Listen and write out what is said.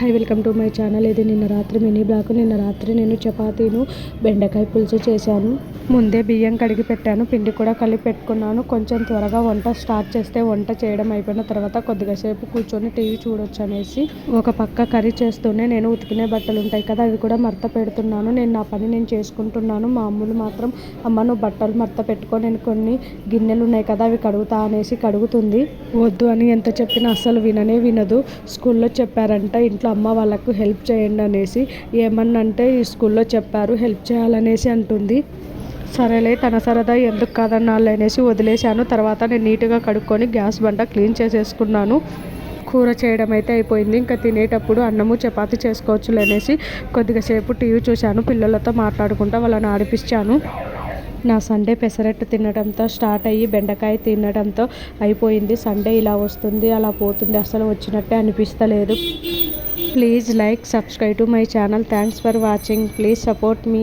Hi welcome to my channel. ఇది నిన్న రాత్రి మినీ బ్లాగ్. నిన్న రాత్రి నేను చపాతీను బెండకాయ పులుసు చేశాను. ముందే బియ్యం కడిగి పెట్టాను, పిండి కూడా కలిపి పెట్టుకున్నాను. కొంచెం త్వరగా వంట స్టార్ట్ చేస్తే వంట చేయడం అయిపోయిన తర్వాత కొద్దిగా సేపు కూర్చొని టీవీ చూడొచ్చు అనేసి ఒక పక్క కర్రీ చేస్తూనే నేను ఉతికినే బట్టలు ఉంటాయి కదా, అవి కూడా మడత పెడుతున్నాను. నేను నా పని నేను చేసుకుంటున్నాను. మా అమ్ములు మాత్రం అమ్మ నువ్వు బట్టలు మడత పెట్టుకో, నేను కొన్ని గిన్నెలు ఉన్నాయి కదా అవి కడుగుతా అనేసి కడుగుతుంది. వద్దు అని ఎంత చెప్పినా అస్సలు వినదు. స్కూల్లో చెప్పారంట ఇంట్లో అమ్మ వాళ్ళకు హెల్ప్ చేయండి అనేసి. ఏమన్నంటే ఈ స్కూల్లో చెప్పారు హెల్ప్ చేయాలనేసి అంటుంది. సరేలే తన సరదా ఎందుకు కాదన్నాళ్ళు అనేసి వదిలేశాను. తర్వాత నేను నీట్గా కడుక్కొని గ్యాస్ బండ క్లీన్ చేసేసుకున్నాను. కూర చేయడం అయితే అయిపోయింది. ఇంకా తినేటప్పుడు అన్నము చపాతీ చేసుకోవచ్చులే అనేసి కొద్దిగా సేపు టీవీ చూశాను. పిల్లలతో మాట్లాడుకుంటూ వాళ్ళని ఆడిపించాను. నా సండే పెసరట్టు తినడంతో స్టార్ట్ అయ్యి బెండకాయ తినడంతో అయిపోయింది. సండే ఇలా వస్తుంది అలా పోతుంది, అసలు వచ్చినట్టే అనిపిస్తలేదు. Please like, subscribe to my channel. Thanks for watching. Please support me.